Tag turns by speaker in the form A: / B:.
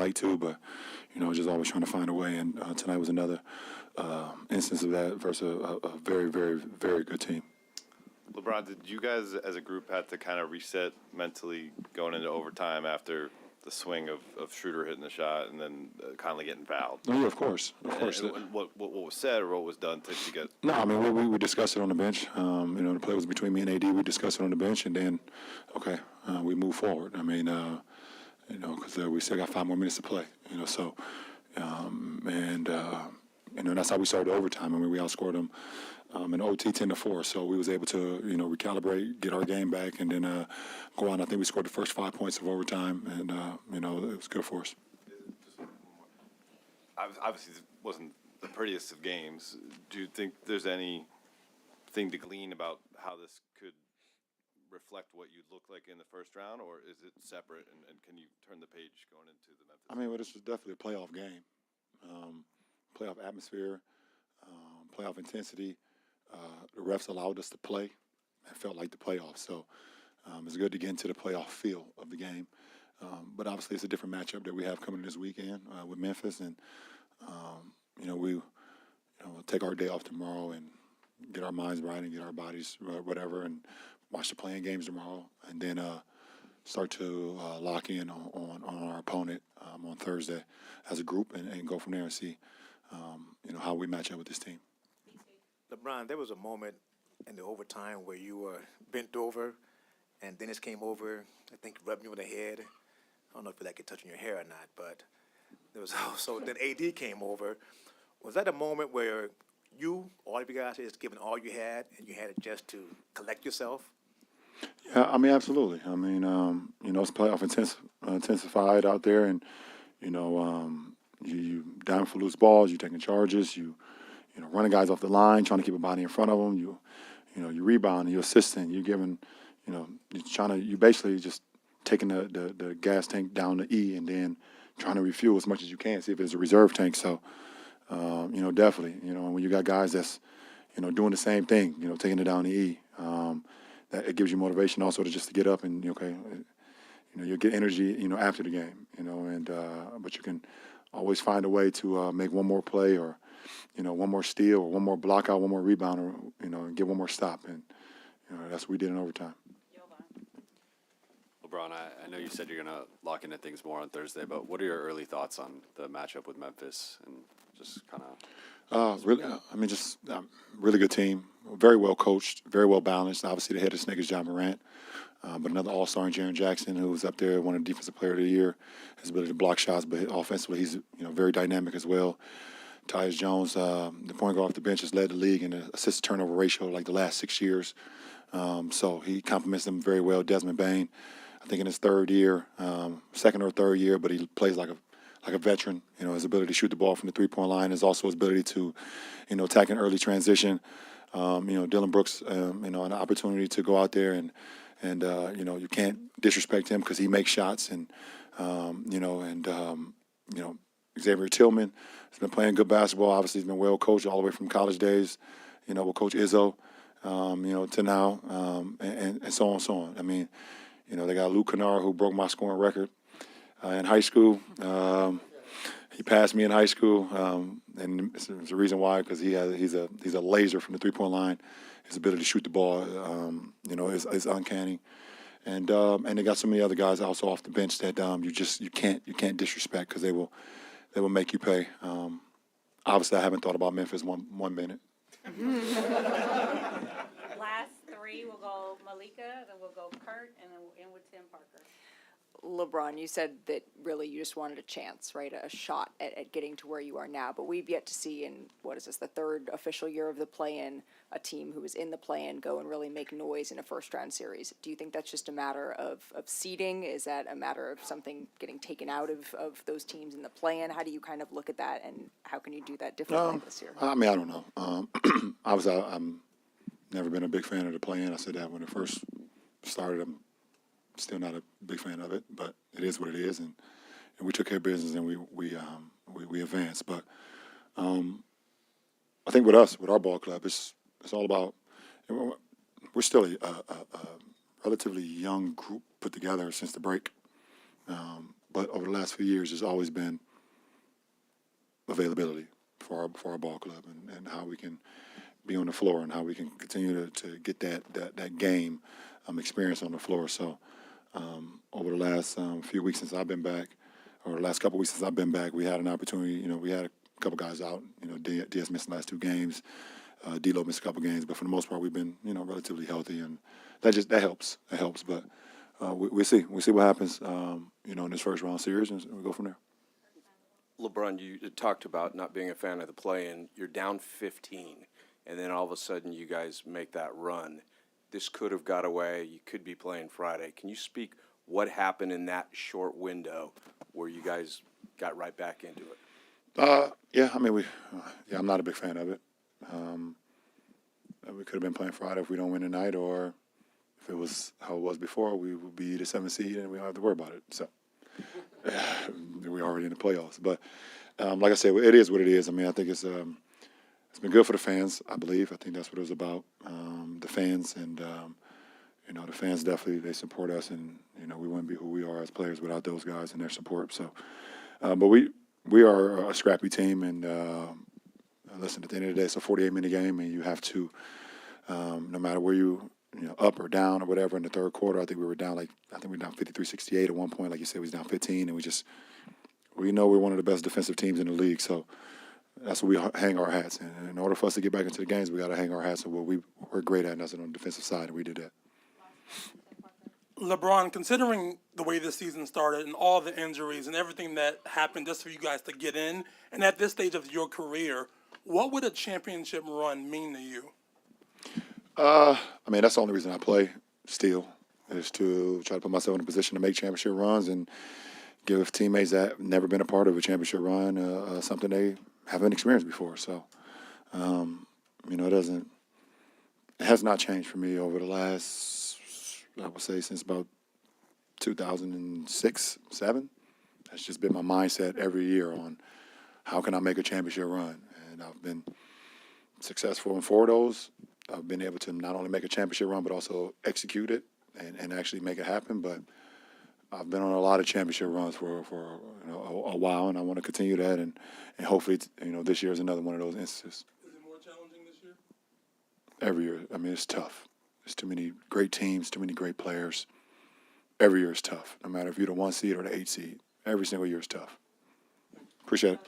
A: like to, but just always trying to find a way. And tonight was another instance of that versus a very, very, very good team.
B: LeBron, did you guys as a group have to kind of reset mentally going into overtime after the swing of Schroeder hitting the shot and then Conley getting fouled?
A: Oh, yeah, of course.
B: And what was said or what was done to get?
A: No, I mean we discussed it on the bench. The play was between me and AD. We discussed it on the bench, and then we move forward. I mean, because we still got 5 more minutes to play. So that's how we started overtime. I mean, we outscored them in OT 10-4. So we was able to recalibrate, get our game back, and then go on. I think we scored the first 5 points of overtime, and it was good for us.
B: Obviously, it wasn't the prettiest of games. Do you think there's anything to glean about how this could reflect what you look like in the first round, or is it separate? And can you turn the page going into the Memphis?
A: I mean, well, this was definitely a playoff game, playoff atmosphere, playoff intensity. The refs allowed us to play. It felt like the playoffs, so it's good to get into the playoff feel of the game. But obviously, it's a different matchup that we have coming this weekend with Memphis, and we'll take our day off tomorrow and get our minds right and get our bodies whatever, and watch the playing games tomorrow, and then start to lock in on our opponent on Thursday as a group, and go from there and see how we match up with this team.
C: LeBron, there was a moment in the overtime where you were bent over, and Dennis came over, I think, rubbing you on the head. I don't know if you like it touching your hair or not, but there was also, then AD came over. Was that a moment where all of you guys, just giving all you had, and you had it just to collect yourself?
A: Yeah, I mean, absolutely. I mean, it's playoff intensified out there, and you down for loose balls, you taking charges, you running guys off the line, trying to keep a body in front of them. You rebound, you assisting, you giving, you basically just taking the gas tank down to E, and then trying to refuel as much as you can, see if it's a reserve tank. So, definitely, when you got guys that's, doing the same thing, taking it down to E, that it gives you motivation also to get up and, you'll get energy, after the game, but you can always find a way to make one more play, or, one more steal, or one more block out, one more rebound, or, and get one more stop. And, that's what we did in overtime.
D: LeBron, I know you said you're going to lock into things more on Thursday, but what are your early thoughts on the matchup with Memphis and just kind of?
A: Really good team, very well coached, very well balanced. Obviously, the head of the snake is John Morant, but another all-star in Jaren Jackson, who was up there, won a Defensive Player of the Year. His ability to block shots, but offensively, he's very dynamic as well. Tyus Jones, the point guard off the bench, has led the league in the assist-to-turnover ratio like the last 6 years. So he complements them very well. Desmond Bane, I think in his second or third year, but he plays like a veteran. His ability to shoot the ball from the three-point line is also his ability to, attack an early transition. Dylan Brooks, an opportunity to go out there and you can't disrespect him because he makes shots, and Xavier Tillman has been playing good basketball. Obviously, he's been well coached all the way from college days, with Coach Izzo, to now, and so on and so on. I mean, they got Luke Kennard, who broke my scoring record in high school. He passed me in high school, and it's the reason why, because he's a laser from the three-point line. His ability to shoot the ball, is uncanny. And they got so many other guys also off the bench that you can't disrespect, because they will make you pay. Obviously, I haven't thought about Memphis one minute.
E: Last 3, we'll go Malika, then we'll go Kurt, and then we'll end with Tim Parker.
F: LeBron, you said that really you just wanted a chance, right, a shot at getting to where you are now. But we've yet to see in, the third official year of the play-in, a team who was in the play-in go and really make noise in a first-round series. Do you think that's just a matter of seeding? Is that a matter of something getting taken out of those teams in the play-in? How do you kind of look at that, and how can you do that differently this year?
A: I mean, I don't know. Obviously, I'm never been a big fan of the play-in. I said that when it first started. I'm still not a big fan of it, but it is what it is, and we took care of business, and we advanced. But I think with our ball club, it's all about. We're still a relatively young group put together since the break. but over the last few years, there's always been availability for our ball club and how we can be on the floor and how we can continue to get that game experience on the floor. So over the last few weeks since I've been back, or the last couple weeks since I've been back, we had an opportunity. We had a couple guys out. Diaz missed the last 2 games. D'Lo missed a couple games, but for the most part, we've been relatively healthy, and that helps. It helps, but we see what happens. In this first round series, and we go from there.
G: LeBron, you talked about not being a fan of the play-in. You're down 15, and then all of a sudden you guys make that run. This could have got away. You could be playing Friday. Can you speak what happened in that short window where you guys got right back into it?
A: Yeah, I mean, I'm not a big fan of it. We could have been playing Friday if we don't win tonight, or if it was how it was before, we would be the 7th seed and we don't have to worry about it. So we're already in the playoffs. But like I said, it is what it is. I mean, I think it's been good for the fans, I believe. I think that's what it was about. The fans and the fans definitely, they support us, and we wouldn't be who we are as players without those guys and their support. So, but we are a scrappy team, and listen, at the end of the day, it's a 48-minute game, and you have to, no matter where you up or down or whatever in the third quarter. I think we were down 53-68 at one point. Like you said, we was down 15, and we know we're one of the best defensive teams in the league. So that's what we hang our hats. And in order for us to get back into the games, we got to hang our hats on what we're great at, and that's on the defensive side, and we did that.
H: LeBron, considering the way this season started and all the injuries and everything that happened just for you guys to get in, and at this stage of your career, what would a championship run mean to you?
A: I mean, that's the only reason I play still, is to try to put myself in a position to make championship runs and give teammates that have never been a part of a championship run something they haven't experienced before. So, it has not changed for me over the last, I would say, since about 2006, 7. That's just been my mindset every year on how can I make a championship run. And I've been successful in 4 of those. I've been able to not only make a championship run, but also execute it and actually make it happen. But I've been on a lot of championship runs for a while, and I want to continue that. And hopefully, this year is another one of those instances.
H: Is it more challenging this year?
A: Every year, I mean, it's tough. There's too many great teams, too many great players. Every year is tough, no matter if you're the 1 seed or the 8 seed. Every single year is tough. Appreciate it.